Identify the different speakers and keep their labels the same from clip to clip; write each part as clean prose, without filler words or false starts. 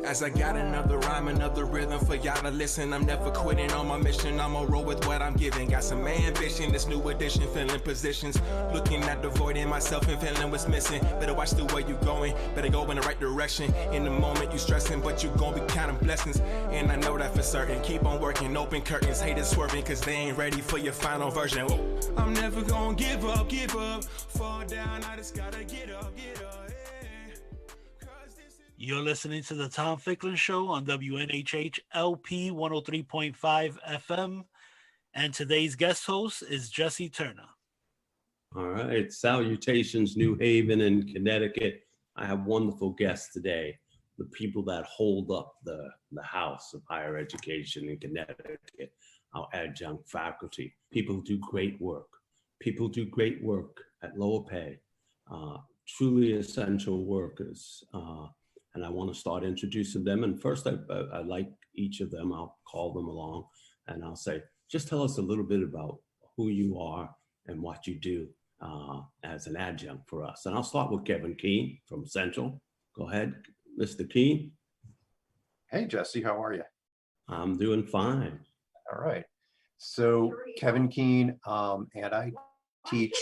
Speaker 1: As I got another rhyme, another rhythm for y'all to listen. I'm never quitting on my mission. I'm gonna roll with what I'm giving. Got some ambition, this new edition, filling positions. Looking at the void in myself and feeling what's missing. Better watch the way you going, better go in the right direction. In the moment you stressing, but you gon' be counting blessings. And I know that for certain. Keep on working, open curtains, haters swerving, cause they ain't ready for your final version. Whoa. I'm never gonna give up, fall down, I just gotta get up, yeah.
Speaker 2: You're listening to the Tom Ficklin Show on WNHH LP 103.5 FM, and today's guest host is Jesse Turner.
Speaker 3: All right, salutations, New Haven and Connecticut. I have wonderful guests today, the people that hold up the house of higher education in Connecticut, our adjunct faculty, people who do great work. People do great work at lower pay, truly essential workers. And I want to start introducing them. And first, I like each of them. I'll call them along and I'll say, just tell us a little bit about who you are and what you do as an adjunct for us. And I'll start with Kevin Keene from Central. Go ahead, Mr. Keene.
Speaker 4: Hey, Jesse, how are you?
Speaker 3: I'm doing fine.
Speaker 4: All right. So Kevin Keene, and I teach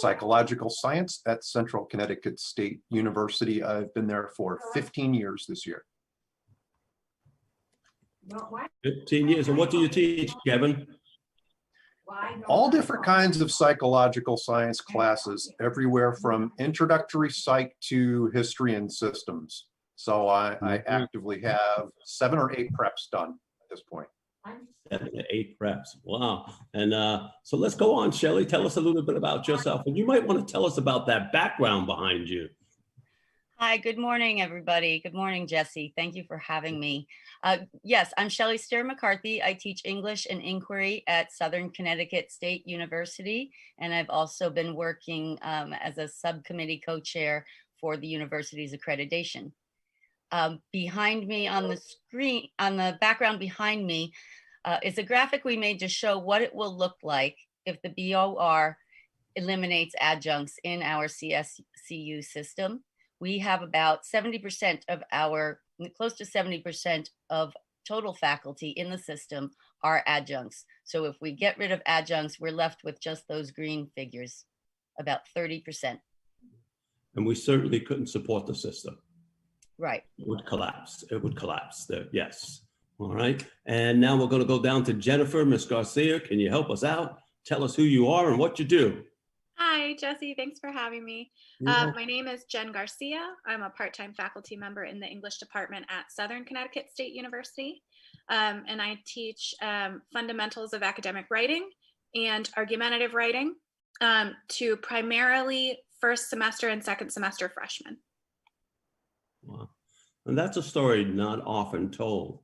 Speaker 4: psychological science at Central Connecticut State University. I've been there for 15 years this year.
Speaker 3: 15 years. And what do you teach, Kevin?
Speaker 4: All different kinds of psychological science classes, everywhere from introductory psych to history and systems. So I actively have 7 or 8 preps done at this point.
Speaker 3: 7 to 8 preps. Wow. And so let's go on, Shelley. Tell us a little bit about yourself. And you might want to tell us about that background behind you.
Speaker 5: Hi, good morning, everybody. Good morning, Jesse. Thank you for having me. Yes, I'm Shelley Steer-McCarthy. I teach English and Inquiry at Southern Connecticut State University. And I've also been working as a subcommittee co-chair for the university's accreditation. Behind me on the screen, on the background behind me, is a graphic we made to show what it will look like if the BOR eliminates adjuncts in our CSCU system. We have about 70% of our, close to 70% of total faculty in the system are adjuncts. So if we get rid of adjuncts, we're left with just those green figures, about 30%.
Speaker 3: And we certainly couldn't support the system.
Speaker 5: Right.
Speaker 3: It would collapse. It would collapse there. Yes. All right. And now we're going to go down to Jennifer. Ms. Garcia, can you help us out? Tell us who you are and what you do.
Speaker 6: Hi, Jesse. Thanks for having me. My name is Jen Garcia. I'm a part-time faculty member in the English department at Southern Connecticut State University. And I teach fundamentals of academic writing and argumentative writing to primarily first semester and second semester freshmen.
Speaker 3: Wow. And that's a story not often told.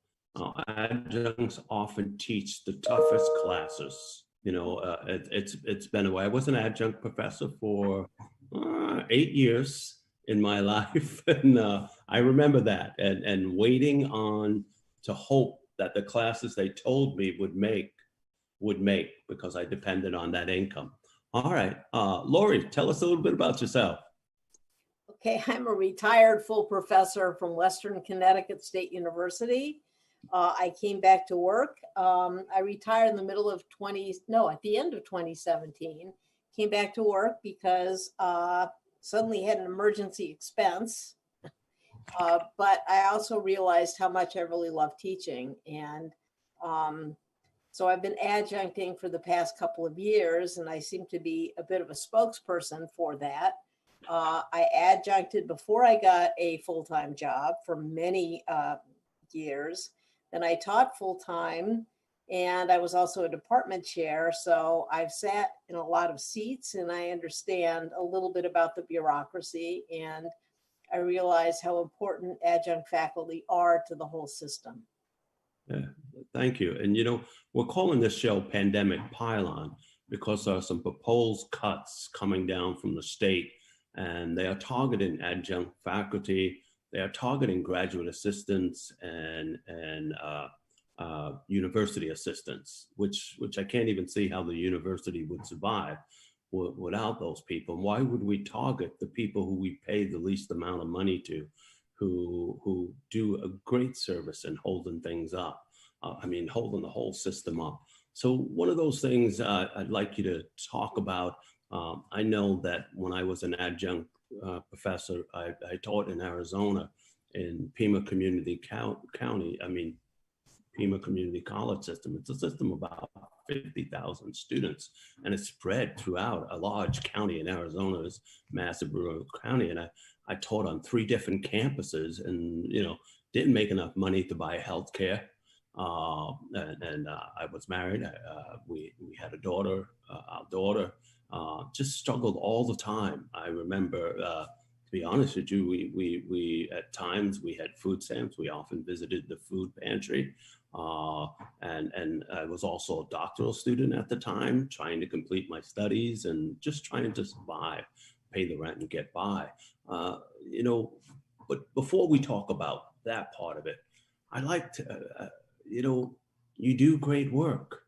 Speaker 3: Adjuncts often teach the toughest classes. You know, it's been a way. I was an adjunct professor for 8 years in my life, and I remember that. And waiting on to hope that the classes they told me would make because I depended on that income. All right, Lori, tell us a little bit about yourself.
Speaker 7: Okay, I'm a retired full professor from Western Connecticut State University. I came back to work. I retired in the middle of at the end of 2017. Came back to work because suddenly had an emergency expense. But I also realized how much I really love teaching. And so I've been adjuncting for the past couple of years, and I seem to be a bit of a spokesperson for that. I adjuncted before I got a full-time job for many years. Then I taught full-time, and I was also a department chair. So I've sat in a lot of seats, and I understand a little bit about the bureaucracy, and I realize how important adjunct faculty are to the whole system.
Speaker 3: Yeah, thank you. And you know, we're calling this show Pandemic Pylon because there are some proposed cuts coming down from the state, and they are targeting adjunct faculty. They are targeting graduate assistants and university assistants, which I can't even see how the university would survive without those people. Why would we target the people who we pay the least amount of money to who do a great service in holding things up. Holding the whole system up. So one of those things I'd like you to talk about. I know that when I was an adjunct professor, I taught in Arizona in Pima Community County. Pima Community College system. It's a system of about 50,000 students, and it's spread throughout a large county in Arizona's massive rural county. And I taught on 3 different campuses, and didn't make enough money to buy healthcare. I was married. We had a daughter. Our daughter just struggled all the time. I remember, to be honest with you, we at times we had food stamps. We often visited the food pantry. And I was also a doctoral student at the time, trying to complete my studies and just trying to survive, pay the rent and get by. But before we talk about that part of it, I'd like to, you do great work.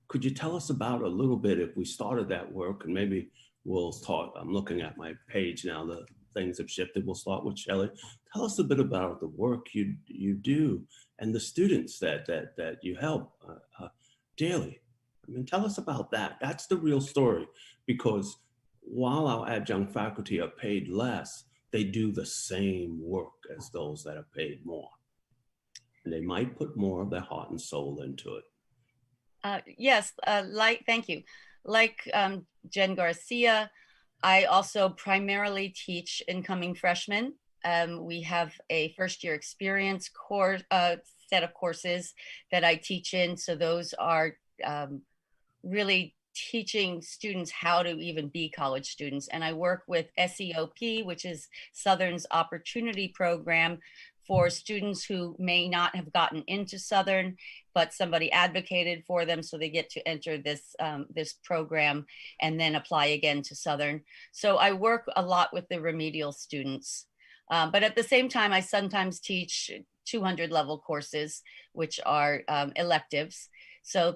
Speaker 3: Could you tell us about a little bit, if we started that work, and maybe we'll talk, I'm looking at my page now, the things have shifted. We'll start with Shelley. Tell us a bit about the work you do and the students that you help daily. Tell us about that. That's the real story, because while our adjunct faculty are paid less, they do the same work as those that are paid more. And they might put more of their heart and soul into it.
Speaker 5: Yes, thank you. Like Jen Garcia, I also primarily teach incoming freshmen. We have a first year experience course, set of courses that I teach in. So those are really teaching students how to even be college students. And I work with SEOP, which is Southern's Opportunity Program, for students who may not have gotten into Southern, but somebody advocated for them, so they get to enter this this program and then apply again to Southern. So I work a lot with the remedial students, but at the same time, I sometimes teach 200 level courses, which are electives. So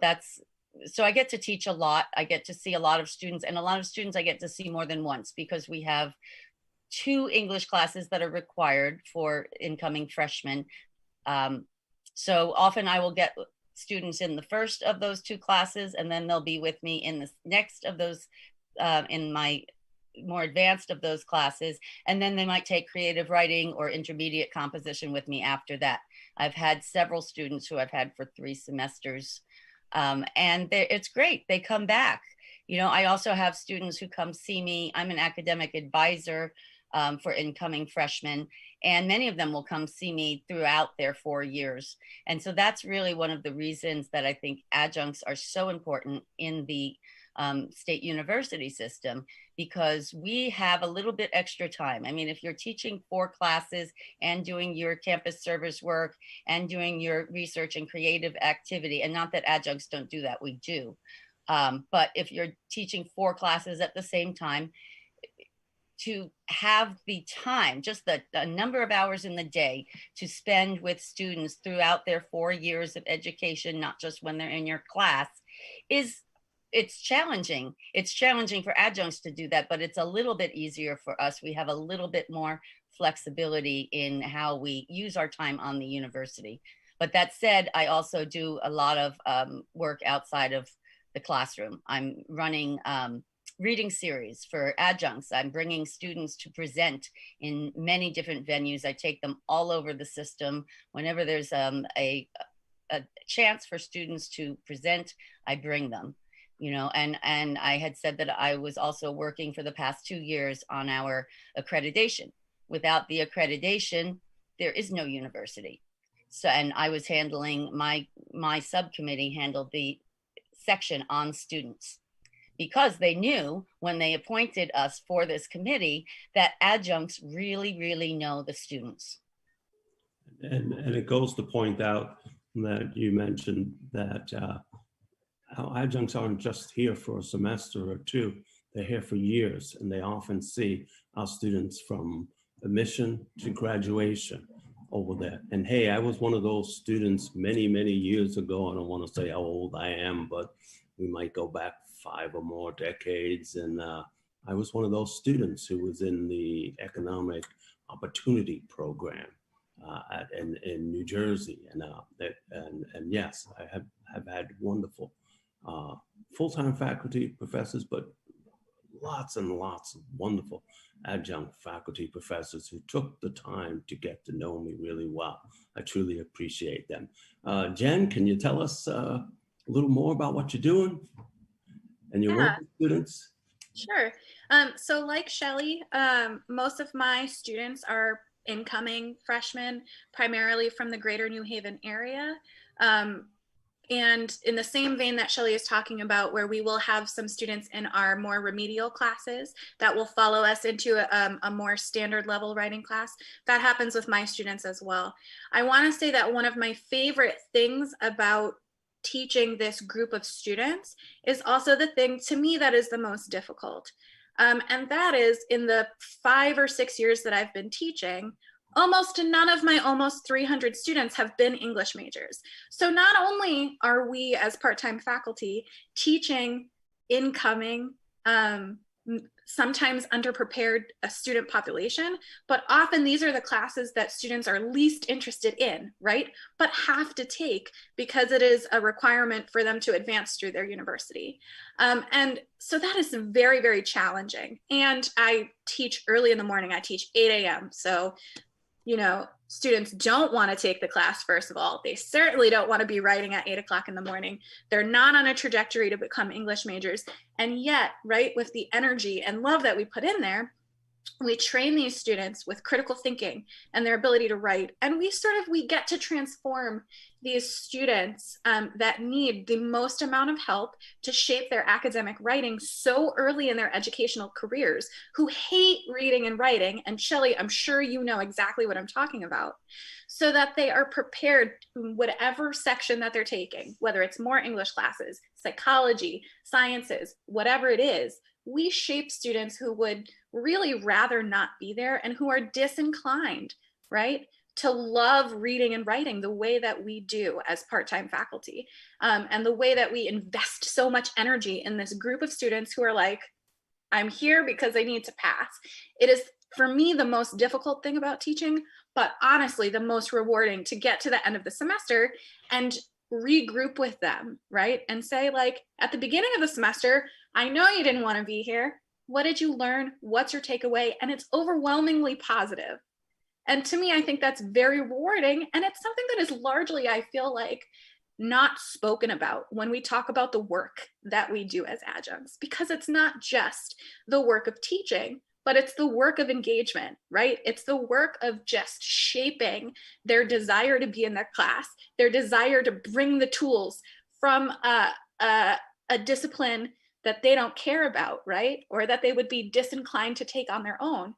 Speaker 5: I get to teach a lot. I get to see a lot of students, and a lot of students I get to see more than once, because we have 2 English classes that are required for incoming freshmen. So often I will get students in the first of those 2 classes, and then they'll be with me in the next of those, in my more advanced of those classes. And then they might take creative writing or intermediate composition with me after that. I've had several students who I've had for 3 semesters. And it's great. They come back. I also have students who come see me. I'm an academic advisor for incoming freshmen, and many of them will come see me throughout their 4 years. And so that's really one of the reasons that I think adjuncts are so important in the state university system, because we have a little bit extra time. If you're teaching 4 classes and doing your campus service work and doing your research and creative activity, and not that adjuncts don't do that, we do. But if you're teaching 4 classes at the same time, to have the time, just the number of hours in the day to spend with students throughout their 4 years of education, not just when they're in your class, it's challenging. It's challenging for adjuncts to do that, but it's a little bit easier for us. We have a little bit more flexibility in how we use our time on the university. But that said, I also do a lot of work outside of the classroom. I'm running reading series for adjuncts. I'm bringing students to present in many different venues. I take them all over the system. Whenever there's a chance for students to present, I bring them. And I had said that I was also working for the past 2 years on our accreditation. Without the accreditation, there is no university. So, and I was handling, my subcommittee handled the section on students, because they knew when they appointed us for this committee that adjuncts really, really know the students.
Speaker 3: And it goes to point out that you mentioned that our adjuncts aren't just here for a semester or 2, they're here for years, and they often see our students from admission to graduation over there. And hey, I was one of those students many, many years ago. I don't want to say how old I am, but we might go back 5 or more decades. And I was one of those students who was in the economic opportunity program in New Jersey, and yes, I have had wonderful full-time faculty professors, but lots and lots of wonderful adjunct faculty professors who took the time to get to know me really well. I truly appreciate them. Jen, can you tell us a little more about what you're doing and your work with students?
Speaker 6: Sure. So like Shelley, most of my students are incoming freshmen, primarily from the greater New Haven area. And in the same vein that Shelley is talking about, where we will have some students in our more remedial classes that will follow us into a more standard level writing class, that happens with my students as well. I want to say that one of my favorite things about teaching this group of students is also the thing to me that is the most difficult. And that is, in the 5 or 6 years that I've been teaching, almost none of my almost 300 students have been English majors. So not only are we as part-time faculty teaching incoming, sometimes underprepared student population, but often these are the classes that students are least interested in, right? But have to take because it is a requirement for them to advance through their university. And so that is very, very challenging. And I teach early in the morning, I teach 8 a.m. So, you know, students don't want to take the class, first of all. They certainly don't want to be writing at 8 o'clock in the morning. They're not on a trajectory to become English majors. And yet, right, with the energy and love that we put in there, we train these students with critical thinking and their ability to write. And we get to transform these students that need the most amount of help to shape their academic writing so early in their educational careers, who hate reading and writing. And Shelley, I'm sure you know exactly what I'm talking about, so that they are prepared in whatever section that they're taking, whether it's more English classes, psychology, sciences, whatever it is. We shape students who would really rather not be there and who are disinclined, right, to love reading and writing the way that we do as part-time faculty, and the way that we invest so much energy in this group of students who are like, I'm here because I need to pass. It is, for me, the most difficult thing about teaching, but honestly, the most rewarding to get to the end of the semester and regroup with them, right? And say, like, at the beginning of the semester, I know you didn't want to be here. What did you learn? What's your takeaway? And it's overwhelmingly positive. And to me, I think that's very rewarding. And it's something that is largely, I feel like, not spoken about when we talk about the work that we do as adjuncts, because it's not just the work of teaching, but it's the work of engagement, right? It's the work of just shaping their desire to be in their class, their desire to bring the tools from a discipline that they don't care about, right? Or that they would be disinclined to take on their own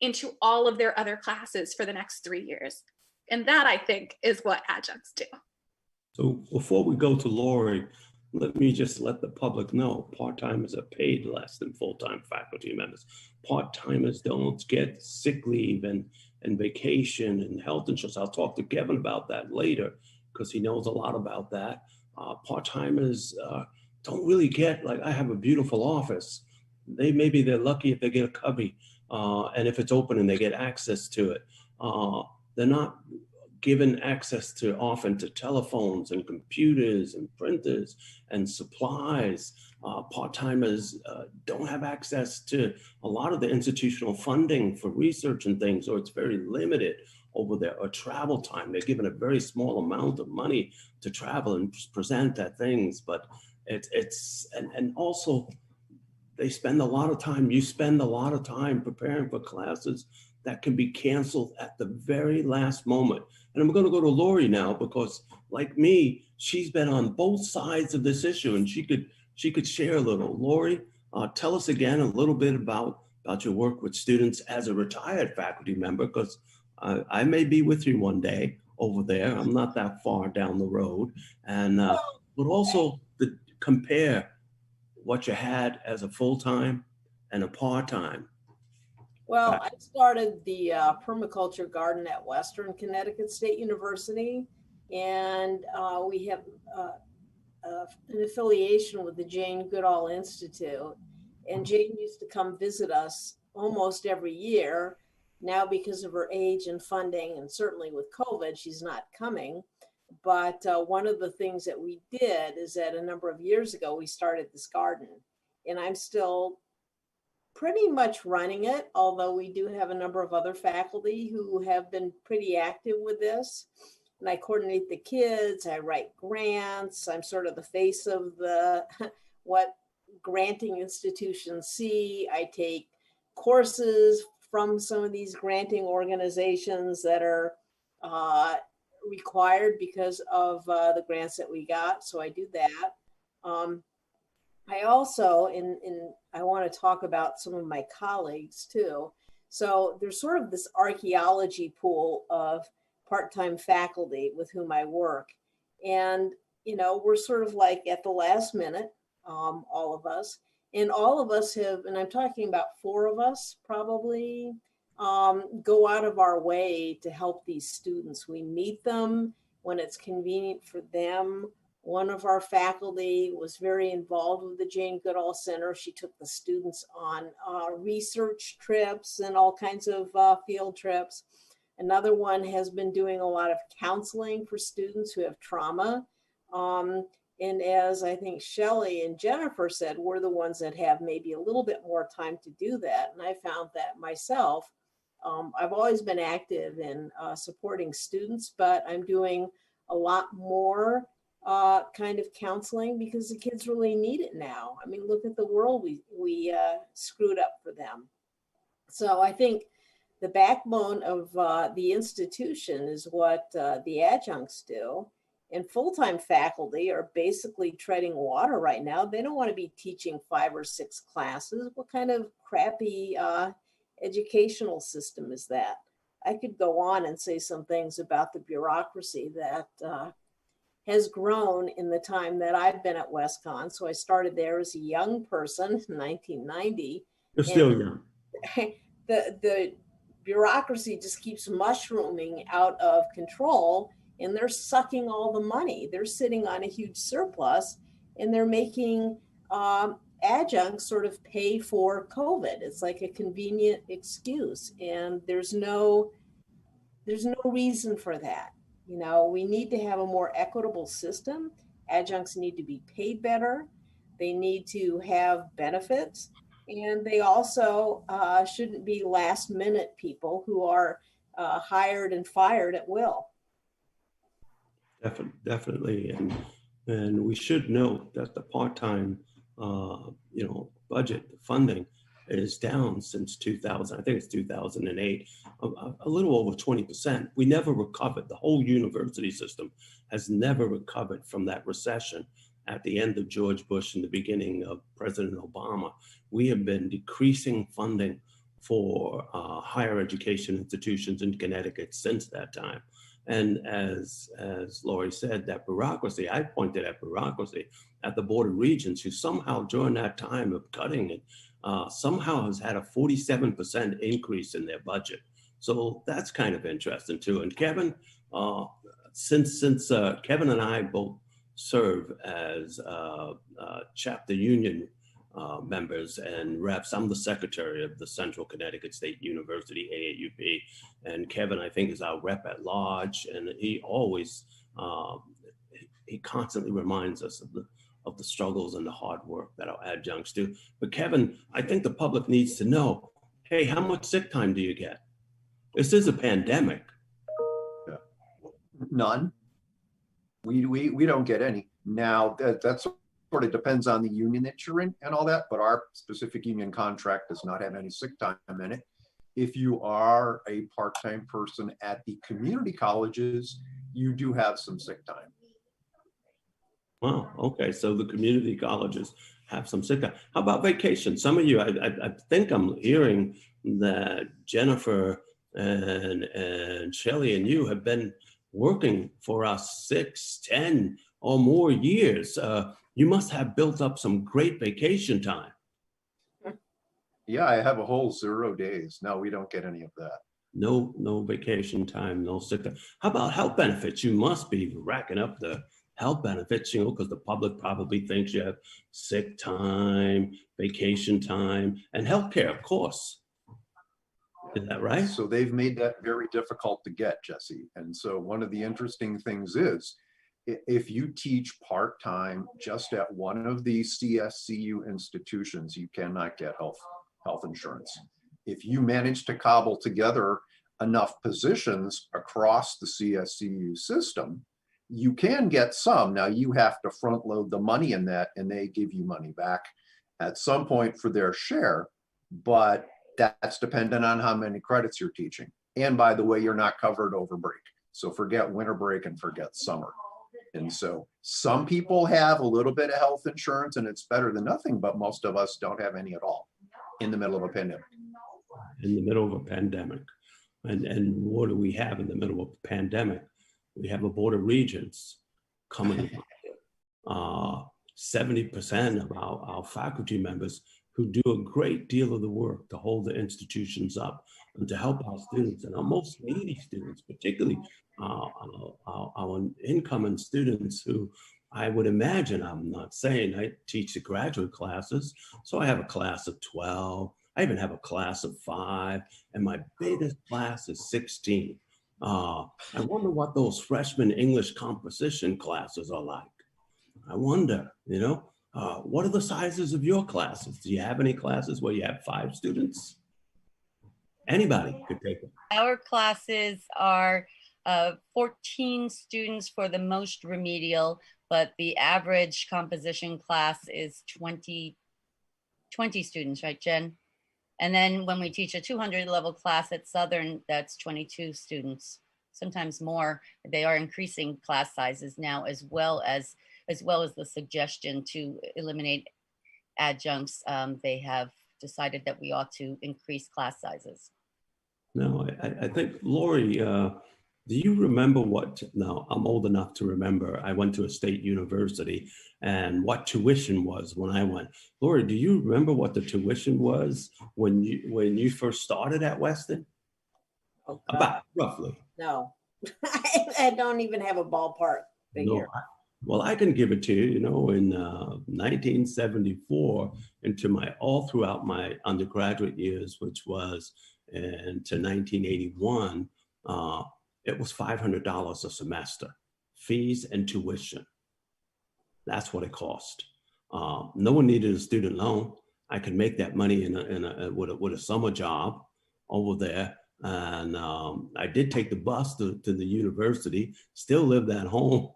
Speaker 6: into all of their other classes for the next 3 years. And that, I think, is what adjuncts do.
Speaker 3: So before we go to Lori, let me just let the public know, part-timers are paid less than full-time faculty members. Part-timers don't get sick leave and vacation and health insurance. I'll talk to Kevin about that later because he knows a lot about that. Part-timers don't really get, like, I have a beautiful office. Maybe they're lucky if they get a cubby, and if it's open and they get access to it. They're not given access to often to telephones and computers and printers and supplies. Part-timers don't have access to a lot of the institutional funding for research and things, or it's very limited over there, or travel time. They're given a very small amount of money to travel and present at things, but and also they spend a lot of time, you spend a lot of time preparing for classes that can be canceled at the very last moment. And I'm going to go to Lori now because, like me, she's been on both sides of this issue, and she could share a little. Lori, tell us again a little bit about your work with students as a retired faculty member, because I may be with you one day over there. I'm not that far down the road, and but also compare what you had as a full-time and a part-time.
Speaker 7: Well, I started the permaculture garden at Western Connecticut State University, and we have an affiliation with the Jane Goodall Institute. And Jane used to come visit us almost every year. Now, because of her age and funding, and certainly with COVID, she's not coming. But one of the things that we did is that a number of years ago, we started this garden. And I'm still pretty much running it, although we do have a number of other faculty who have been pretty active with this. And I coordinate the kids, I write grants, I'm sort of the face of the what granting institutions see. I take courses from some of these granting organizations that are required because of the grants that we got. So I do that. I also, I want to talk about some of my colleagues too. So there's sort of this archaeology pool of part-time faculty with whom I work. And, you know, we're sort of like at the last minute, all of us. And all of us have, and I'm talking about 4 of us probably, go out of our way to help these students. We meet them when it's convenient for them. One of our faculty was very involved with the Jane Goodall Center. She took the students on research trips and all kinds of field trips. Another one has been doing a lot of counseling for students who have trauma. And as I think Shelley and Jennifer said, we're the ones that have maybe a little bit more time to do that. And I found that myself. I've always been active in supporting students, but I'm doing a lot more kind of counseling because the kids really need it now. I mean, look at the world we screwed up for them. So I think the backbone of the institution is what the adjuncts do. And full-time faculty are basically treading water right now. They don't want to be teaching 5 or 6 classes. What kind of crappy educational system is that? I could go on and say some things about the bureaucracy that has grown in the time that I've been at WestCon. So I started there as a young person in 1990.
Speaker 3: You're still young.
Speaker 7: The bureaucracy just keeps mushrooming out of control, and they're sucking all the money. They're sitting on a huge surplus, and they're making adjuncts sort of pay for COVID. It's like a convenient excuse, and there's no reason for that. You know, we need to have a more equitable system. Adjuncts need to be paid better. They need to have benefits, and they also shouldn't be last minute people who are hired and fired at will.
Speaker 3: Definitely, and we should note that the part-time, budget, the funding is down since 2000. I think it's 2008, a little over 20%. We never recovered. The whole university system has never recovered from that recession at the end of George Bush and the beginning of President Obama. We have been decreasing funding for higher education institutions in Connecticut since that time. And as Lori said, that bureaucracy, I pointed at bureaucracy at the Board of Regents, who somehow during that time of cutting it, somehow has had a 47% increase in their budget. So that's kind of interesting too. And Kevin, since Kevin and I both serve as chapter union members and reps. I'm the secretary of the Central Connecticut State University, AAUP, and Kevin, I think, is our rep at large, and he always, he constantly reminds us of the struggles and the hard work that our adjuncts do. But Kevin, I think the public needs to know, hey, how much sick time do you get? This is a pandemic.
Speaker 4: Yeah. None. We don't get any. Now, that's sort of depends on the union that you're in and all that, but our specific union contract does not have any sick time in it. If you are a part-time person at the community colleges, you do have some sick time.
Speaker 3: Wow, okay, so the community colleges have some sick time. How about vacation? Some of you, I think I'm hearing that Jennifer and Shelley and you have been working for us 6, 10 or more years. You must have built up some great vacation time.
Speaker 4: Yeah, I have a whole 0 days. No, we don't get any of that.
Speaker 3: No vacation time, no sick time. How about health benefits? You must be racking up the health benefits, because the public probably thinks you have sick time, vacation time, and healthcare, of course. Is that right?
Speaker 4: So they've made that very difficult to get, Jesse. And so one of the interesting things is, if you teach part-time just at one of these CSCU institutions, you cannot get health insurance. If you manage to cobble together enough positions across the CSCU system, you can get some. Now you have to front load the money in that, and they give you money back at some point for their share, but that's dependent on how many credits you're teaching. And by the way, you're not covered over break. So forget winter break and forget summer. And so some people have a little bit of health insurance and it's better than nothing, but most of us don't have any at all in the middle of a pandemic.
Speaker 3: In the middle of a pandemic. And what do we have in the middle of a pandemic? We have a board of regents coming. 70% of our faculty members who do a great deal of the work to hold the institutions up and to help our students and our most needy students, particularly our incoming students who I would imagine, I'm not saying I teach the graduate classes, so I have a class of 12, I even have a class of 5, and my biggest class is 16. I wonder what those freshman English composition classes are like. I wonder, you know, what are the sizes of your classes? Do you have any classes where you have 5 students? Anybody could take them.
Speaker 5: Our classes are 14 students for the most remedial, but the average composition class is 20 students, right, Jen? And then when we teach a 200 level class at Southern, that's 22 students, sometimes more. They are increasing class sizes now, as well as the suggestion to eliminate adjuncts. They have decided that we ought to increase class sizes.
Speaker 3: No, I think, Lori, do you remember what, now I'm old enough to remember, I went to a state university and what tuition was when I went. Lori, do you remember what the tuition was when you first started at Weston?
Speaker 7: Okay.
Speaker 3: About roughly.
Speaker 7: No, I don't even have a ballpark figure.
Speaker 3: No, well, I can give it to you, you know, in 1974 all throughout my undergraduate years, which was into 1981, it was $500 a semester, fees and tuition. That's what it cost. No one needed a student loan. I could make that money with a summer job over there. And I did take the bus to the university, still lived at home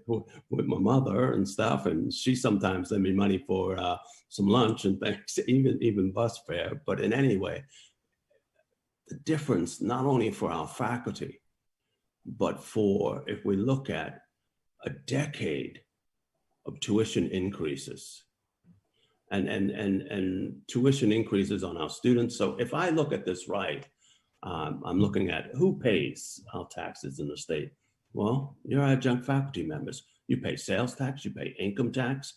Speaker 3: with my mother and stuff. And she sometimes lent me money for some lunch and things, even bus fare. But in any way, the difference, not only for our faculty, but for, if we look at a decade of tuition increases and tuition increases on our students. So if I look at this right, I'm looking at who pays our taxes in the state. Well, your adjunct faculty members. You pay sales tax, you pay income tax,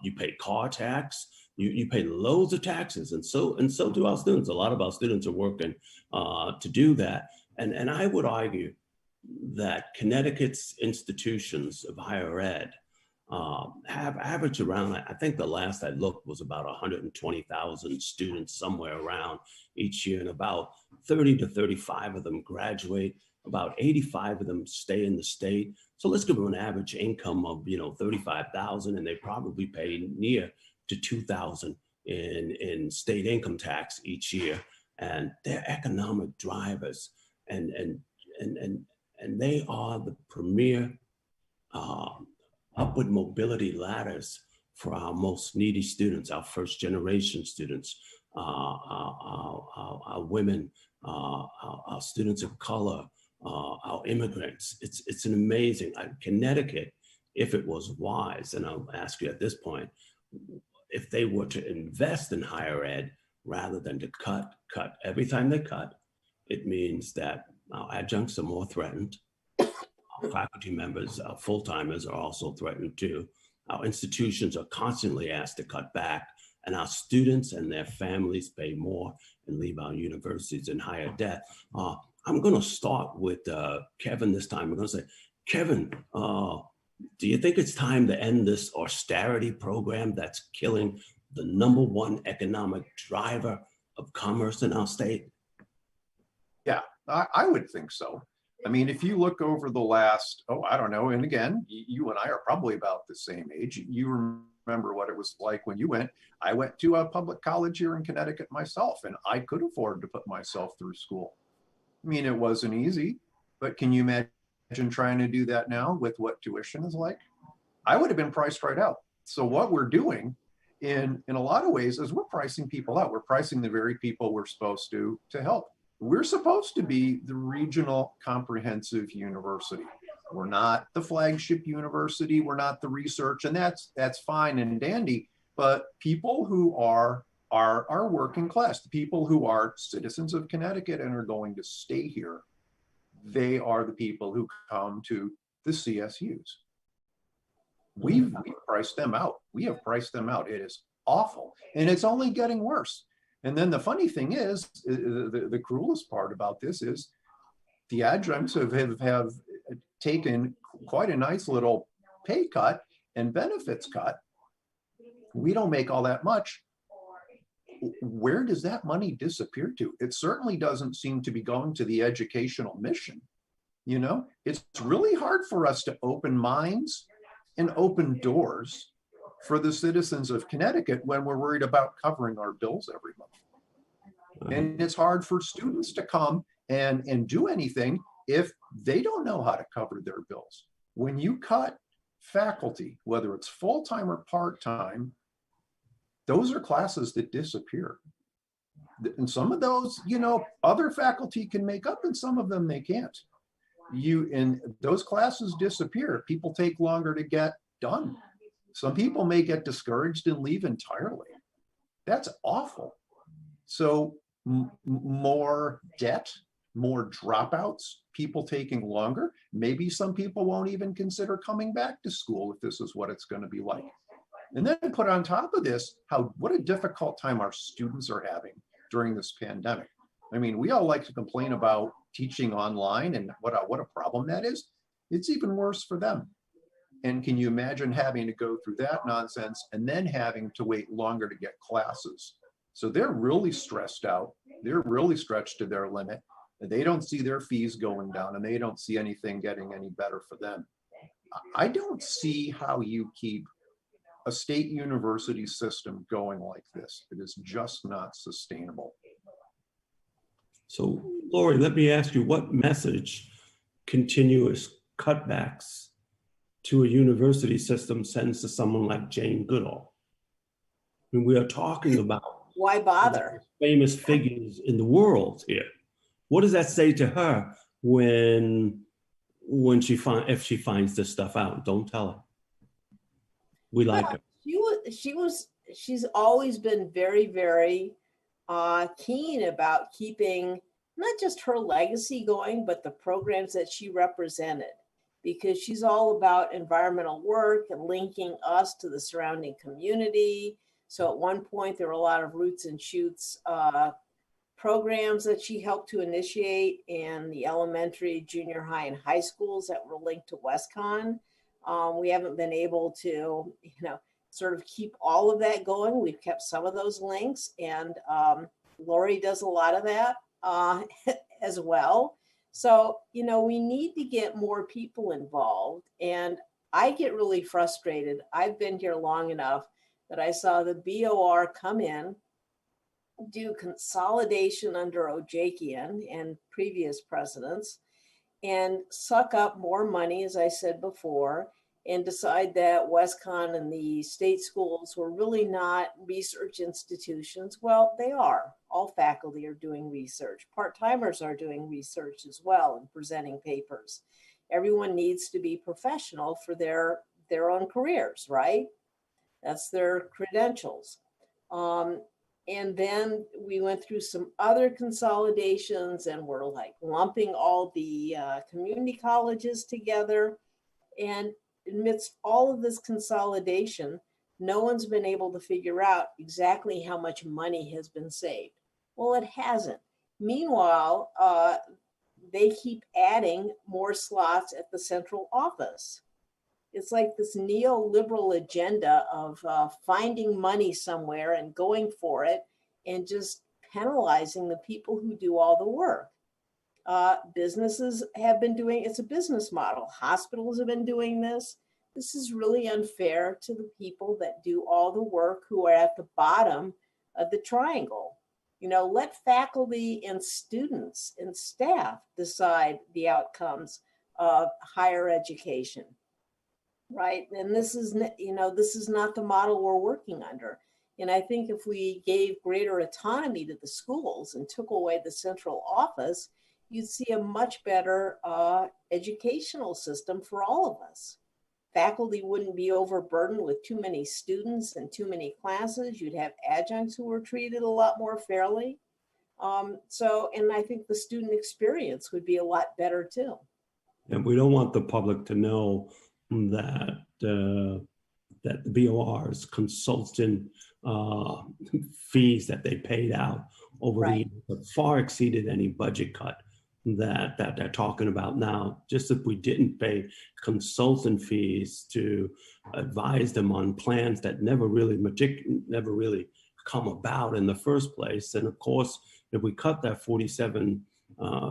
Speaker 3: you pay car tax, you pay loads of taxes, and so do our students. A lot of our students are working to do that. And I would argue that Connecticut's institutions of higher ed have averaged around, I think the last I looked was about 120,000 students somewhere around each year, and about 30 to 35 of them graduate, about 85 of them stay in the state. So let's give them an average income of, you know, 35,000, and they probably pay near to 2,000 in state income tax each year. And they're economic drivers, and they are the premier upward mobility ladders for our most needy students, our first generation students, our women, our students of color, our immigrants. It's an amazing, Connecticut, if it was wise, and I'll ask you at this point, if they were to invest in higher ed rather than to cut every time they cut, it means that our adjuncts are more threatened. Our faculty members, our full-timers are also threatened too. Our institutions are constantly asked to cut back, and our students and their families pay more and leave our universities in higher debt. I'm gonna start with Kevin this time. We're gonna say, Kevin, do you think it's time to end this austerity program that's killing the #1 economic driver of commerce in our state?
Speaker 4: Yeah, I would think so. I mean, if you look over the last, I don't know, and again, you and I are probably about the same age. You remember what it was like when you went. I went to a public college here in Connecticut myself, and I could afford to put myself through school. I mean, it wasn't easy, but can you imagine trying to do that now with what tuition is like? I would have been priced right out. So what we're doing in a lot of ways is we're pricing people out. We're pricing the very people we're supposed to help. We're supposed to be the regional comprehensive university. We're not the flagship university. We're not the research, and that's fine and dandy. But people who are working class, the people who are citizens of Connecticut and are going to stay here, they are the people who come to the CSUs. We've priced them out. We have priced them out. It is awful, and it's only getting worse. And then the funny thing is, the cruelest part about this is the adjuncts have taken quite a nice little pay cut and benefits cut. We don't make all that much. Where does that money disappear to? It certainly doesn't seem to be going to the educational mission. You know, it's really hard for us to open minds and open doors for the citizens of Connecticut when we're worried about covering our bills every month. And it's hard for students to come and do anything if they don't know how to cover their bills. When you cut faculty, whether it's full-time or part-time, those are classes that disappear. And some of those, you know, other faculty can make up, and some of them they can't. And those classes disappear. People take longer to get done. Some people may get discouraged and leave entirely. That's awful. So more debt, more dropouts, people taking longer. Maybe some people won't even consider coming back to school if this is what it's going to be like. And then put on top of this, what a difficult time our students are having during this pandemic. I mean, we all like to complain about teaching online and what a problem that is. It's even worse for them. And can you imagine having to go through that nonsense and then having to wait longer to get classes? So they're really stressed out. They're really stretched to their limit. They don't see their fees going down, and they don't see anything getting any better for them. I don't see how you keep a state university system going like this. It is just not sustainable.
Speaker 3: So, Lori, let me ask you, what message continuous cutbacks to a university system sends to someone like Jane Goodall? I mean, we are talking about
Speaker 7: why bother?
Speaker 3: Famous figures in the world here. What does that say to her when if she finds this stuff out? Don't tell her. We like her.
Speaker 7: She's always been very, very keen about keeping not just her legacy going, but the programs that she represented, because she's all about environmental work and linking us to the surrounding community. So at one point, there were a lot of Roots and Shoots programs that she helped to initiate in the elementary, junior high, and high schools that were linked to WestCon. We haven't been able to, sort of keep all of that going. We've kept some of those links, and Lori does a lot of that as well. So, we need to get more people involved. And I get really frustrated. I've been here long enough that I saw the BOR come in, do consolidation under Ojakian and previous presidents, and suck up more money, as I said before, and decide that WestCon and the state schools were really not research institutions. Well, they are. All faculty are doing research. Part-timers are doing research as well and presenting papers. Everyone needs to be professional for their own careers, right? That's their credentials. And then we went through some other consolidations, and we're like lumping all the community colleges together. And amidst all of this consolidation, no one's been able to figure out exactly how much money has been saved. Well, it hasn't. Meanwhile, they keep adding more slots at the central office. It's like this neoliberal agenda of finding money somewhere and going for it and just penalizing the people who do all the work. Businesses have been doing, it's a business model. Hospitals have been doing this. This is really unfair to the people that do all the work who are at the bottom of the triangle. You know, let faculty and students and staff decide the outcomes of higher education, right? And this is, you know, this is not the model we're working under. And I think if we gave greater autonomy to the schools and took away the central office, you'd see a much better educational system for all of us. Faculty wouldn't be overburdened with too many students and too many classes. You'd have adjuncts who were treated a lot more fairly. And I think the student experience would be a lot better too.
Speaker 3: And we don't want the public to know that that the BOR's consultant fees that they paid out over the years far exceeded any budget cut that they're talking about now. Just if we didn't pay consultant fees to advise them on plans that never really come about in the first place, and of course, if we cut that $47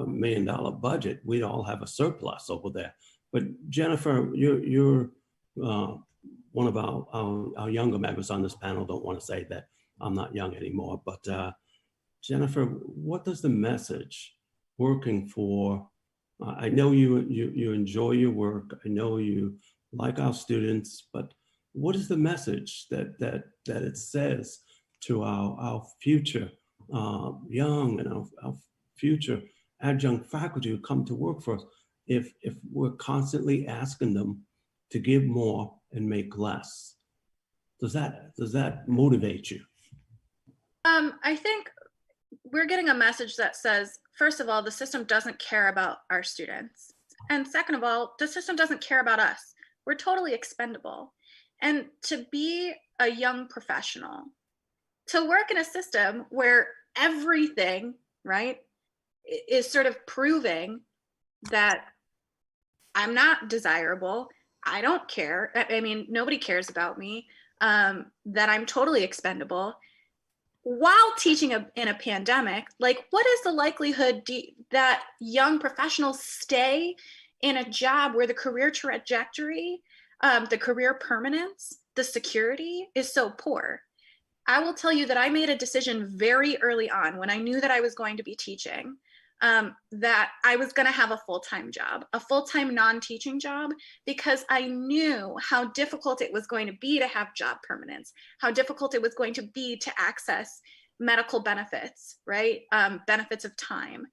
Speaker 3: million budget, we'd all have a surplus over there. But Jennifer, you're one of our younger members on this panel. Don't want to say that I'm not young anymore, but Jennifer, what does the message working for? I know you enjoy your work. I know you like our students, but what is the message that it says to our future young and our future adjunct faculty who come to work for us if we're constantly asking them to give more and make less? Does that motivate you?
Speaker 6: I think we're getting a message that says, first of all, the system doesn't care about our students. And second of all, the system doesn't care about us. We're totally expendable. And to be a young professional, to work in a system where everything, right, is sort of proving that I'm not desirable, I don't care. I mean, nobody cares about me, that I'm totally expendable. While teaching in a pandemic, like, what is the likelihood that young professionals stay in a job where the career trajectory, the career permanence, the security is so poor? I will tell you that I made a decision very early on when I knew that I was going to be teaching, that I was going to have a full-time job, a full-time non-teaching job, because I knew how difficult it was going to be to have job permanence, how difficult it was going to be to access medical benefits, right? Benefits of time.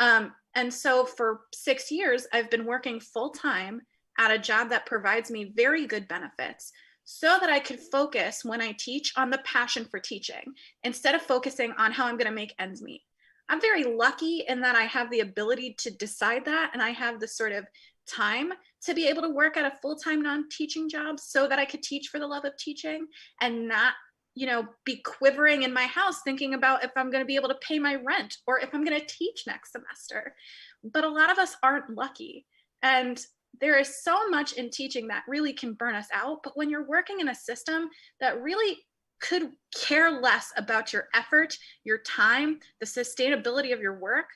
Speaker 6: And so for 6 years, I've been working full-time at a job that provides me very good benefits so that I could focus when I teach on the passion for teaching instead of focusing on how I'm going to make ends meet. I'm very lucky in that I have the ability to decide that, and I have the sort of time to be able to work at a full-time non-teaching job so that I could teach for the love of teaching and not, you know, be quivering in my house thinking about if I'm going to be able to pay my rent or if I'm going to teach next semester. But a lot of us aren't lucky. And there is so much in teaching that really can burn us out. But when you're working in a system that really could care less about your effort, your time, the sustainability of your work,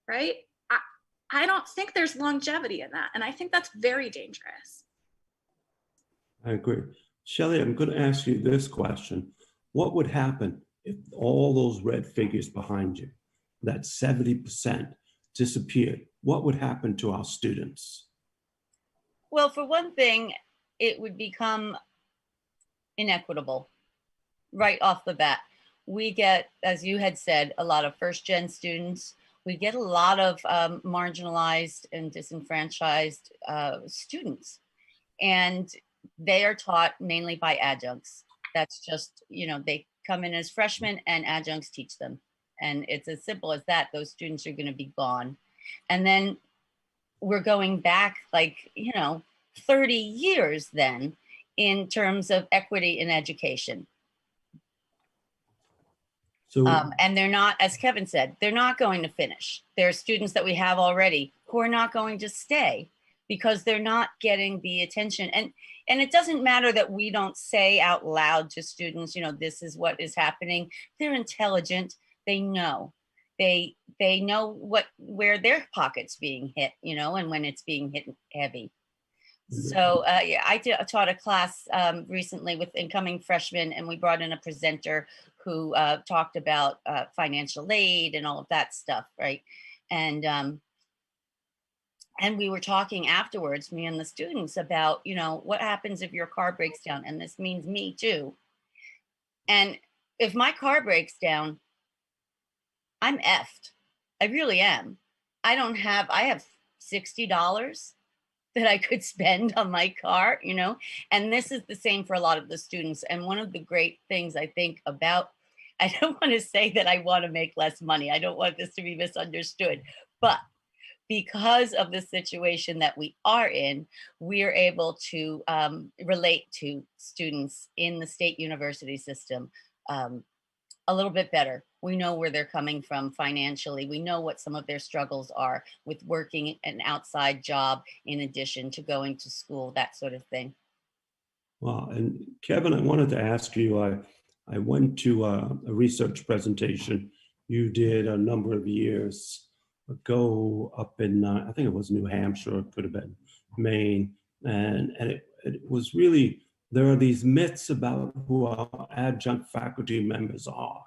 Speaker 6: right? I don't think there's longevity in that. And I think that's very dangerous.
Speaker 3: I agree. Shelley, I'm going to ask you this question. What would happen if all those red figures behind you, that 70%, disappeared? What would happen to our students?
Speaker 5: Well, for one thing, it would become inequitable right off the bat. We get, as you had said, a lot of first-gen students. We get a lot of marginalized and disenfranchised students. And they are taught mainly by adjuncts. That's just, you know, they come in as freshmen and adjuncts teach them. And it's as simple as that. Those students are going to be gone. And then we're going back, like, you know, 30 years then in terms of equity in education.
Speaker 3: So,
Speaker 5: and they're not, as Kevin said, they're not going to finish. There are students that we have already who are not going to stay because they're not getting the attention. And it doesn't matter that we don't say out loud to students, you know, this is what is happening. They're intelligent, they know. they know where their pocket's being hit, you know, and when it's being hit heavy. So yeah, I taught a class recently with incoming freshmen, and we brought in a presenter who talked about financial aid and all of that stuff, right? And we were talking afterwards, me and the students, about, you know, what happens if your car breaks down, and this means me too. And if my car breaks down, I'm effed. I really am. I have $60 that I could spend on my car, you know, and this is the same for a lot of the students. And one of the great things I think about, I don't want to say that I want to make less money. I don't want this to be misunderstood, but because of the situation that we are in, we are able to relate to students in the state university system a little bit better. We know where they're coming from financially. We know what some of their struggles are with working an outside job in addition to going to school, that sort of thing.
Speaker 3: Wow. And Kevin, I wanted to ask you, I went to a research presentation you did a number of years ago up in, I think it was New Hampshire, it could have been Maine. And it was really, there are these myths about who our adjunct faculty members are.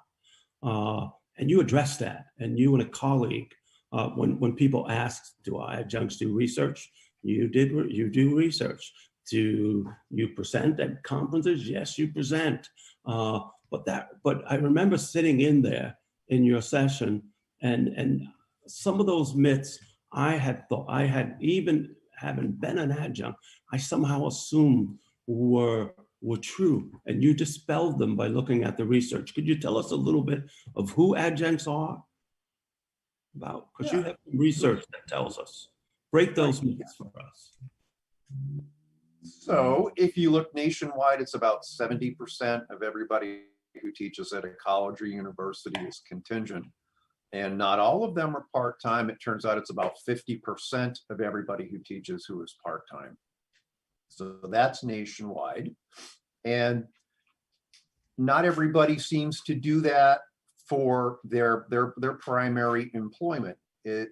Speaker 3: And you addressed that, and you and a colleague, when people ask, do our adjuncts do research? You do research. Do you present at conferences? Yes, you present. But I remember sitting in there in your session, and some of those myths I had thought, I had, even having been an adjunct, I somehow assumed were true, and you dispelled them by looking at the research. Could you tell us a little bit of who adjuncts are? About, because you have research that tells us. Break those myths for us.
Speaker 4: So if you look nationwide, it's about 70% of everybody who teaches at a college or university is contingent. And not all of them are part-time. It turns out it's about 50% of everybody who teaches who is part-time. So that's nationwide. And not everybody seems to do that for their primary employment.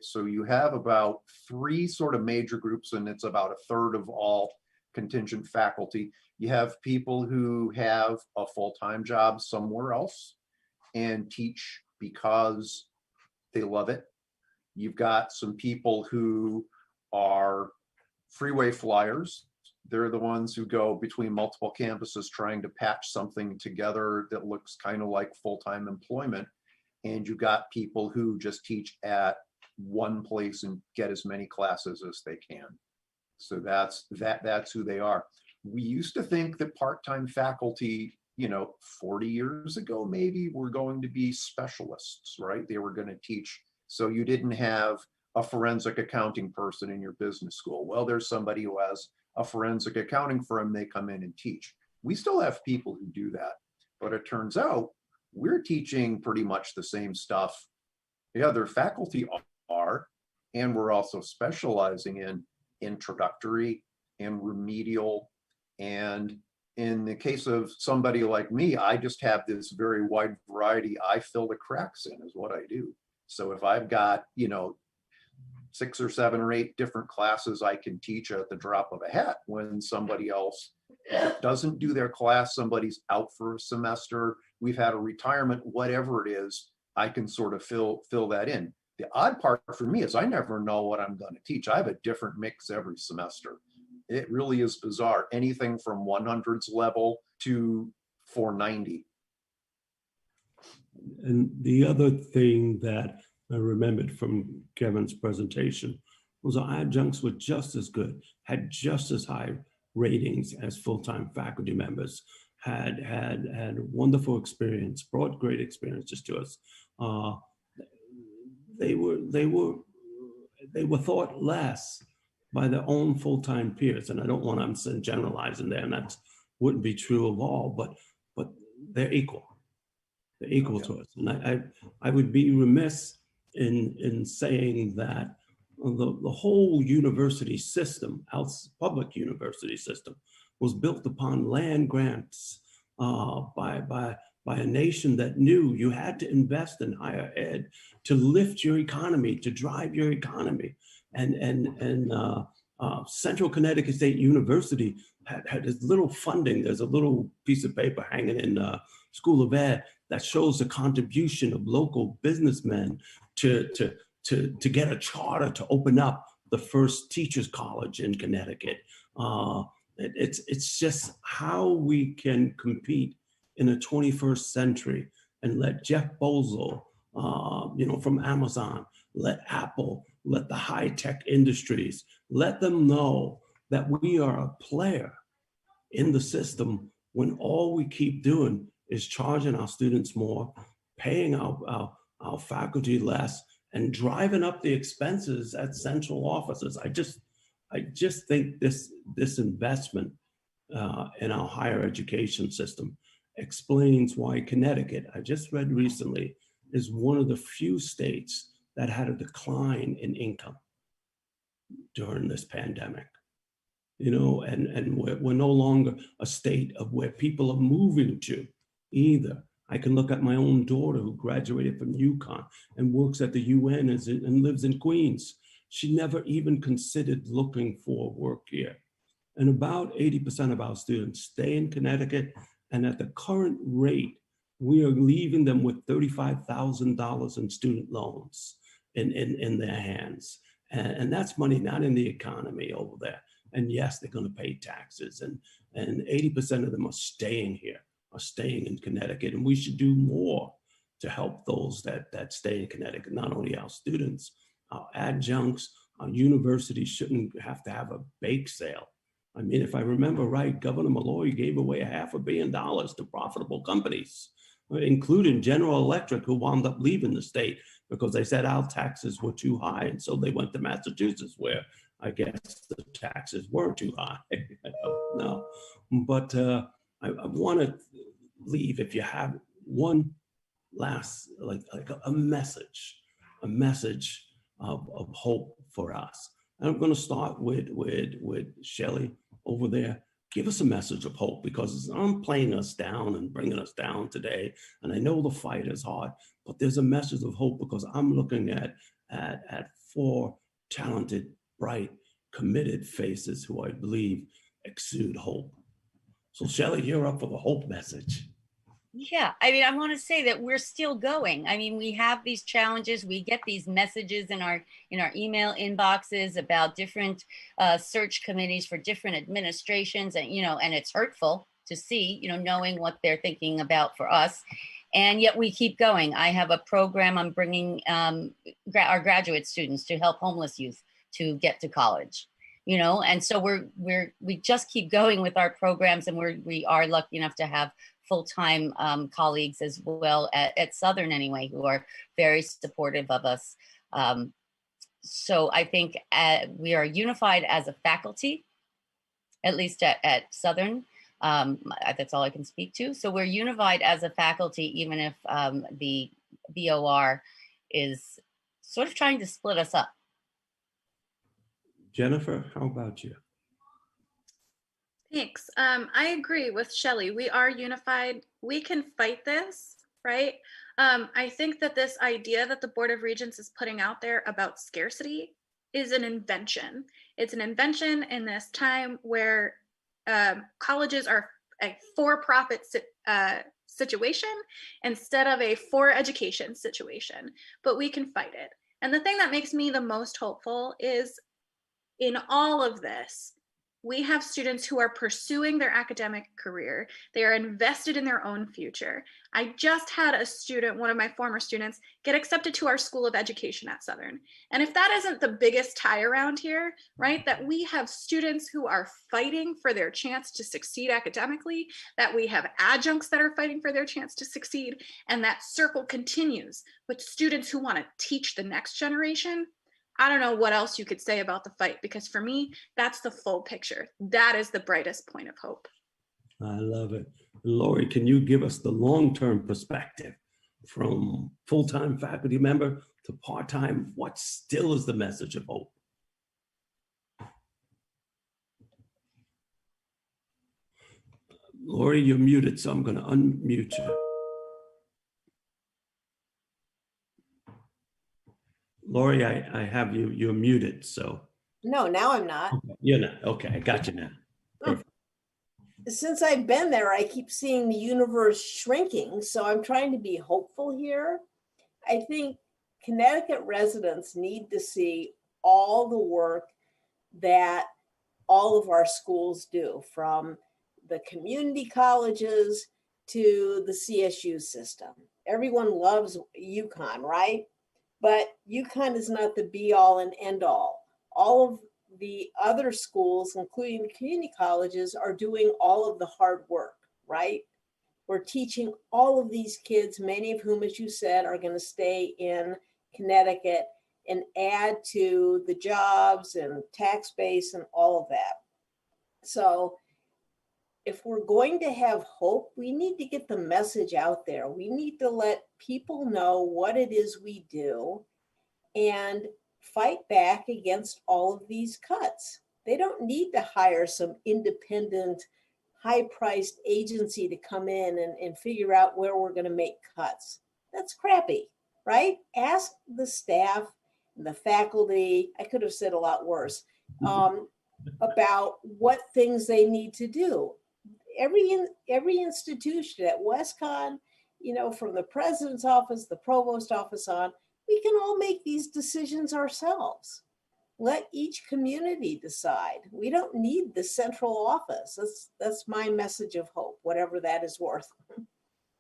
Speaker 4: So you have about 3 sort of major groups, and it's about 1/3 of all contingent faculty. You have people who have a full-time job somewhere else and teach because they love it. You've got some people who are freeway flyers. They're the ones who go between multiple campuses trying to patch something together that looks kind of like full-time employment. And you've got people who just teach at one place and get as many classes as they can. So that's who they are. We used to think that part-time faculty, 40 years ago, maybe, were going to be specialists, right? They were going to teach. So you didn't have a forensic accounting person in your business school. Well, there's somebody who has a forensic accounting firm, they come in and teach. We still have people who do that, but it turns out we're teaching pretty much the same stuff the other faculty are, and we're also specializing in introductory and remedial. And in the case of somebody like me, I just have this very wide variety. I fill the cracks in is what I do. So if I've got, 6 or 7 or 8 different classes I can teach at the drop of a hat, when somebody else doesn't do their class, somebody's out for a semester, we've had a retirement, whatever it is, I can sort of fill that in. The odd part for me is I never know what I'm going to teach. I have a different mix every semester. It really is bizarre. Anything from 100s level to 490.
Speaker 3: And the other thing that I remembered from Kevin's presentation was our adjuncts were just as good, had just as high ratings as full-time faculty members, had wonderful experience, brought great experiences to us. They were thought less by their own full-time peers. And I don't want to generalize in there, and that wouldn't be true of all, but they're equal. They're equal to us. And I would be remiss in saying that the whole university system, public university system, was built upon land grants by by a nation that knew you had to invest in higher ed to lift your economy, to drive your economy. And Central Connecticut State University had this little funding. There's a little piece of paper hanging in School of Ed that shows the contribution of local businessmen to get a charter to open up the first teachers college in Connecticut. It's just how we can compete in the 21st century and let Jeff Bezos, from Amazon, let Apple, let the high-tech industries, let them know that we are a player in the system when all we keep doing is charging our students more, paying our faculty less, and driving up the expenses at central offices. I just think this investment in our higher education system explains why Connecticut, I just read recently, is one of the few states that had a decline in income during this pandemic. And we're no longer a state of where people are moving to either. I can look at my own daughter who graduated from UConn and works at the UN and lives in Queens. She never even considered looking for work here. And about 80% of our students stay in Connecticut, and at the current rate, we are leaving them with $35,000 in student loans in their hands. And that's money not in the economy over there. And yes, they're going to pay taxes, and 80% of them are staying here, are staying in Connecticut. And we should do more to help those that stay in Connecticut, not only our students, our adjuncts, our universities shouldn't have to have a bake sale. I mean, if I remember right, Governor Malloy gave away $500 million to profitable companies, including General Electric, who wound up leaving the state because they said our taxes were too high. And so they went to Massachusetts, where I guess the taxes were too high. No, but I want to leave, if you have one last, like a message of hope for us. And I'm going to start with Shelley over there. Give us a message of hope, because I'm playing us down and bringing us down today. And I know the fight is hard, but there's a message of hope, because I'm looking at 4 talented, bright, committed faces who I believe exude hope. So Shelley, you're up for the hope message.
Speaker 5: Yeah, I mean, I want to say that we're still going. I mean, we have these challenges. We get these messages in our email inboxes about different search committees for different administrations, and and it's hurtful to see, knowing what they're thinking about for us. And yet we keep going. I have a program I'm bringing our graduate students to help homeless youth to get to college. And so we just keep going with our programs, and we are lucky enough to have full-time colleagues as well at Southern anyway, who are very supportive of us. So I think we are unified as a faculty, at least at Southern. That's all I can speak to. So we're unified as a faculty, even if the BOR is sort of trying to split us up.
Speaker 3: Jennifer, how about you?
Speaker 6: Thanks. I agree with Shelley. We are unified. We can fight this, right? I think that this idea that the Board of Regents is putting out there about scarcity is an invention. It's an invention in this time where colleges are a for-profit situation instead of a for education situation, but we can fight it. And the thing that makes me the most hopeful is, in all of this, we have students who are pursuing their academic career. They are invested in their own future. I just had a student, one of my former students, get accepted to our School of Education at Southern. And if that isn't the biggest tie around here, right, that we have students who are fighting for their chance to succeed academically, that we have adjuncts that are fighting for their chance to succeed, and that circle continues with students who want to teach the next generation, I don't know what else you could say about the fight, because for me, that's the full picture. That is the brightest point of hope.
Speaker 3: I love it. Lori, can you give us the long-term perspective from full-time faculty member to part-time? What still is the message of hope? Lori, you're muted, so I'm going to unmute you. Lori, I have you, you're muted, so.
Speaker 7: No, now I'm not.
Speaker 3: Okay, you're not, okay, I got you now. Perfect.
Speaker 7: Since I've been there, I keep seeing the universe shrinking. So I'm trying to be hopeful here. I think Connecticut residents need to see all the work that all of our schools do, from the community colleges to the CSU system. Everyone loves UConn, right? But UConn is not the be all and end all. All of the other schools, including the community colleges, are doing all of the hard work, right? We're teaching all of these kids, many of whom, as you said, are going to stay in Connecticut and add to the jobs and tax base and all of that. So if we're going to have hope, we need to get the message out there. We need to let people know what it is we do and fight back against all of these cuts. They don't need to hire some independent, high-priced agency to come in and figure out where we're going to make cuts. That's crappy, right? Ask the staff and the faculty, I could have said a lot worse, about what things they need to do. Every institution at WestConn, you know, from the president's office, the provost office on, we can all make these decisions ourselves. Let each community decide. We don't need the central office. That's my message of hope, whatever that is worth.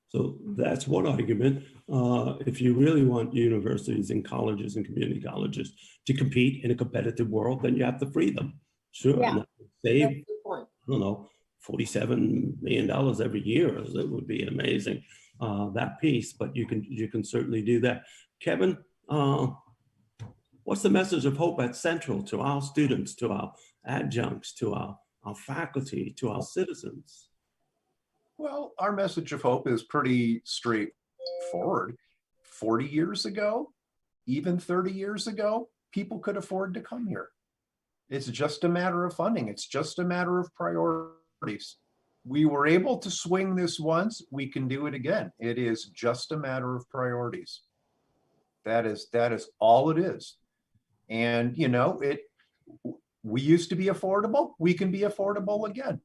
Speaker 3: So that's one argument. If you really want universities and colleges and community colleges to compete in a competitive world, then you have to free them. Sure,
Speaker 7: Yeah,
Speaker 3: save,
Speaker 7: that's the point.
Speaker 3: I don't know, $47 million every year. It would be amazing, that piece, but you can certainly do that. Kevin, what's the message of hope at Central to our students, to our adjuncts, to our faculty, to our citizens?
Speaker 4: Well, our message of hope is pretty straightforward. 40 years ago, even 30 years ago, people could afford to come here. It's just a matter of funding. It's just a matter of priorities. We were able to swing this once. We can do it again. It is just a matter of priorities. That is all it is. And, you know, we used to be affordable. We can be affordable again.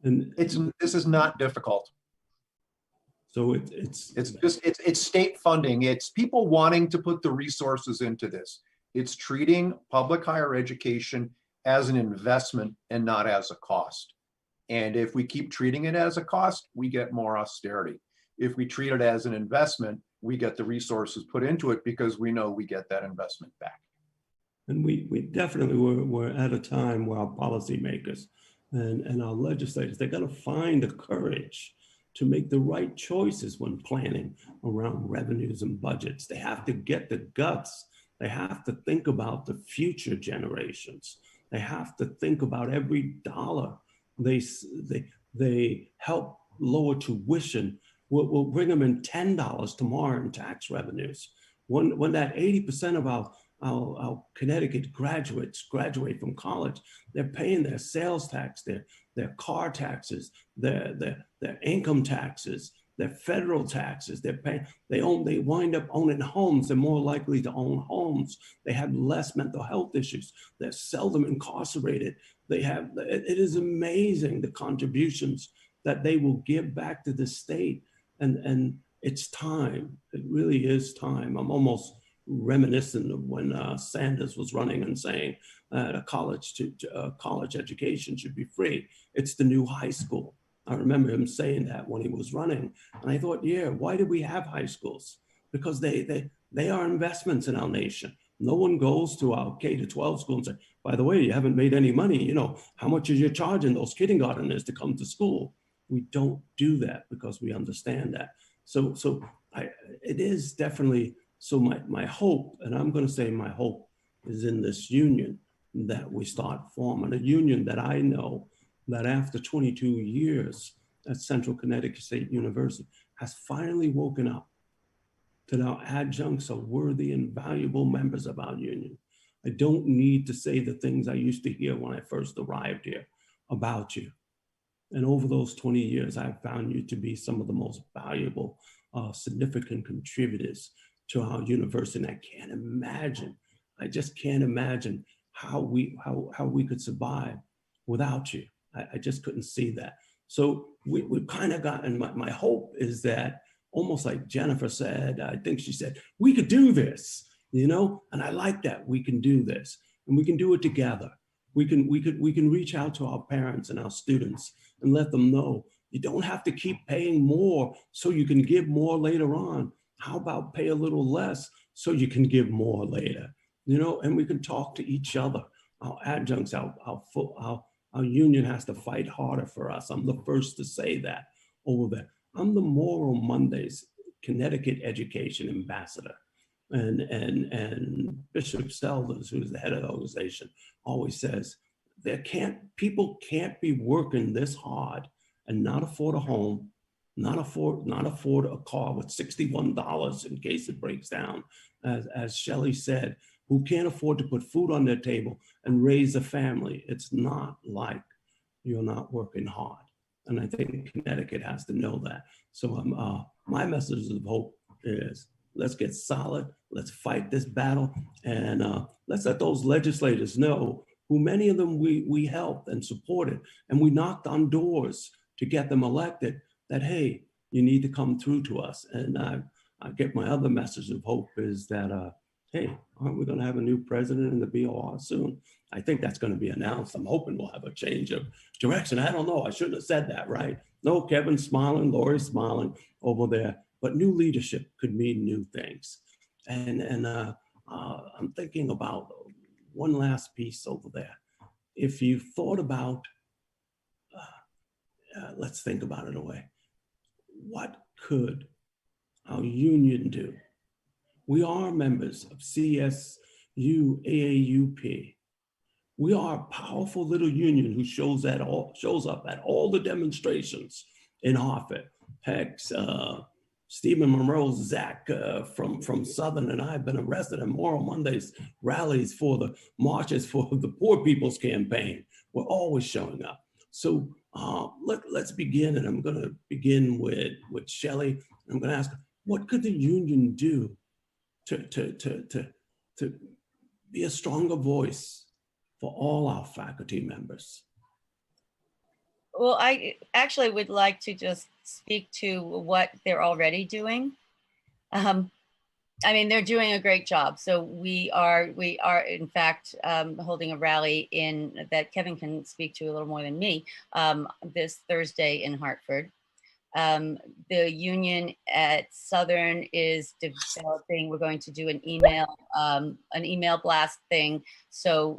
Speaker 3: And
Speaker 4: this is not difficult.
Speaker 3: So
Speaker 4: it's state funding. It's people wanting to put the resources into this. It's treating public higher education as an investment and not as a cost. And if we keep treating it as a cost, we get more austerity. If we treat it as an investment, we get the resources put into it because we know we get that investment back.
Speaker 3: And we definitely were at a time where our policymakers and our legislators, they got to find the courage to make the right choices when planning around revenues and budgets. They have to get the guts. They have to think about the future generations. They have to think about every dollar. They help lower tuition. We'll bring them in $10 tomorrow in tax revenues. When that 80% of our Connecticut graduates graduate from college, they're paying their sales tax, their car taxes, their income taxes, their federal taxes. They wind up owning homes. They're more likely to own homes. They have less mental health issues. They're seldom incarcerated. It is amazing the contributions that they will give back to the state. And it's time. It really is time. I'm almost reminiscent of when Sanders was running and saying a college education should be free. It's the new high school. I remember him saying that when he was running, and I thought, yeah, why do we have high schools? Because they are investments in our nation. No one goes to our K-12 school and say, by the way, you haven't made any money. You know, how much are you charging those kindergarteners to come to school? We don't do that because we understand that. So it is definitely. So my hope, and I'm going to say my hope, is in this union that we start forming, a union that I know that after 22 years at Central Connecticut State University has finally woken up that our adjuncts are worthy and valuable members of our union. I don't need to say the things I used to hear when I first arrived here about you. And over those 20 years, I've found you to be some of the most valuable, significant contributors to our university. And I can't imagine, I just can't imagine how we could survive without you. I just couldn't see that. So we've kind of gotten, my hope is that, almost like Jennifer said, I think she said, we could do this, you know, and I like that. We can do this, and we can do it together. We can reach out to our parents and our students and let them know you don't have to keep paying more so you can give more later on. How about pay a little less so you can give more later, you know, and we can talk to each other. Our adjuncts, our union has to fight harder for us. I'm the first to say that over there. I'm the Moral Mondays Connecticut Education Ambassador. And Bishop Selders, who's the head of the organization, always says, people can't be working this hard and not afford a home, not afford a car with $61 in case it breaks down, as Shelley said, who can't afford to put food on their table and raise a family. It's not like you're not working hard. And I think Connecticut has to know that. So my message of hope is, let's get solid, let's fight this battle, and let's let those legislators know, who many of them we helped and supported, and we knocked on doors to get them elected, that, hey, you need to come through to us. And I get my other message of hope is that, hey, aren't we gonna have a new president in the BOR soon? I think that's gonna be announced. I'm hoping we'll have a change of direction. I don't know, I shouldn't have said that, right? No, Kevin's smiling, Lori's smiling over there, but new leadership could mean new things. And I'm thinking about one last piece over there. If you thought about, let's think about it away. What could our union do? We are members of CSU AAUP. We are a powerful little union who shows up at all the demonstrations in Hartford. Heck, Stephen Monroe, Zach from Southern, and I have been arrested in Moral Mondays rallies for the marches for the Poor People's Campaign. We're always showing up. So let's begin, and I'm going to begin with Shelley. I'm going to ask, what could the union do to be a stronger voice for all our faculty members?
Speaker 5: Well, I actually would like to just speak to what they're already doing. I mean, they're doing a great job. So we are in fact holding a rally that Kevin can speak to a little more than me this Thursday in Hartford. The union at Southern is developing. We're going to do an email blast thing, so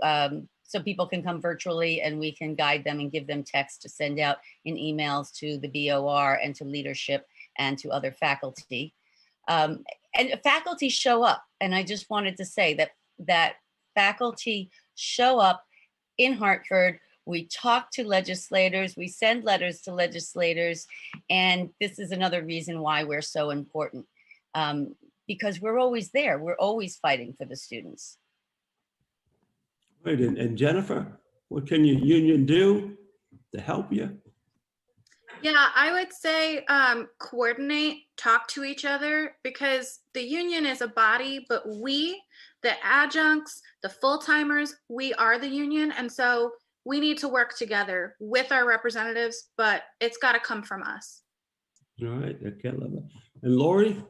Speaker 5: people can come virtually and we can guide them and give them text to send out in emails to the BOR and to leadership and to other faculty. And faculty show up. And I just wanted to say that faculty show up in Hartford. We talk to legislators, we send letters to legislators, and this is another reason why we're so important, because we're always there. We're always fighting for the students.
Speaker 3: Right, and Jennifer, what can your union do to help you?
Speaker 6: Yeah, I would say coordinate, talk to each other, because the union is a body, but we, the adjuncts, the full-timers, we are the union. And so we need to work together with our representatives, but it's got to come from us.
Speaker 3: All right, okay, love it. And Lori,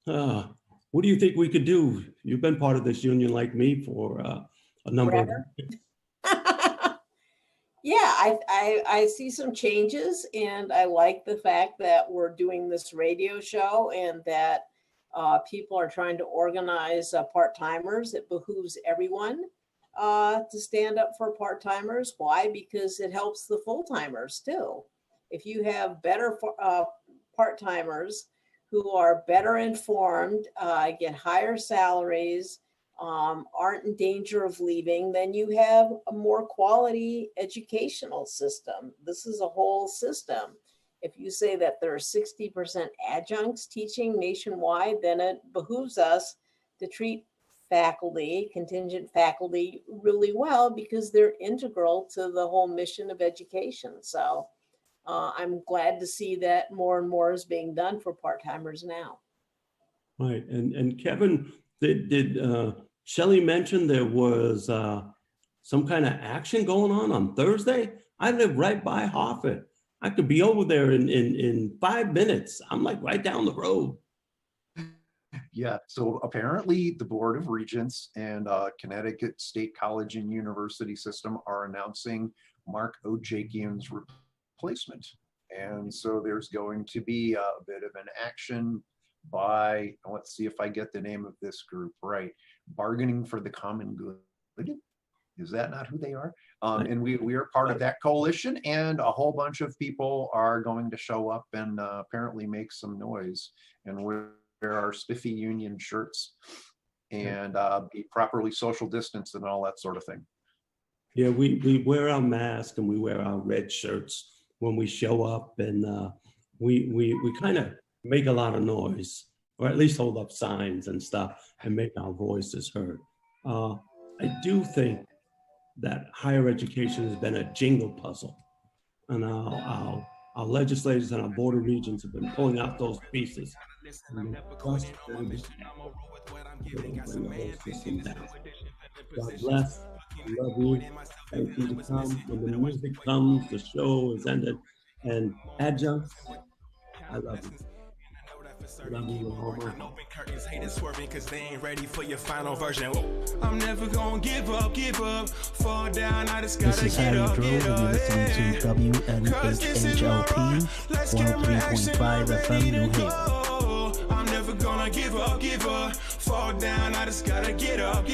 Speaker 3: what do you think we could do? You've been part of this union like me for a number of years.
Speaker 7: Yeah, I see some changes, and I like the fact that we're doing this radio show and that people are trying to organize part-timers. It behooves everyone to stand up for part-timers. Why? Because it helps the full-timers too. If you have better part-timers who are better informed, get higher salaries, aren't in danger of leaving, then you have a more quality educational system. This is a whole system. If you say that there are 60% adjuncts teaching nationwide, then it behooves us to treat faculty, contingent faculty, really well, because they're integral to the whole mission of education. So I'm glad to see that more and more is being done for part-timers now.
Speaker 3: Right. And Kevin, did Shelley mention there was some kind of action going on Thursday? I live right by Hartford. I could be over there in 5 minutes. I'm like right down the road.
Speaker 4: Yeah, so apparently the Board of Regents and Connecticut State College and University System are announcing Mark Ojakian's replacement. And so there's going to be a bit of an action by, let's see if I get the name of this group right, Bargaining for the Common Good. Is that not who they are? And we are part of that coalition, and a whole bunch of people are going to show up and apparently make some noise and wear our spiffy union shirts and be properly social distanced and all that sort of thing.
Speaker 3: Yeah, we wear our mask and we wear our red shirts when we show up, and we kind of make a lot of noise, or at least hold up signs and stuff and make our voices heard. I do think that higher education has been a jingle puzzle, and our legislators and our Board of Regents have been pulling out those pieces. God bless. I love you. Thank you to come. When the music comes, the show is ended. And adjuncts, I love you. Love you, Homer.
Speaker 1: Curtains haters swerving because they ain't ready for your final version. I'm never gonna give up, fall down. I just gotta
Speaker 2: This is Harry Drove, and you're listening to WNHHLP 103.5 FM New Haven.
Speaker 1: I'm never gonna give up, fall down. I just gotta get up,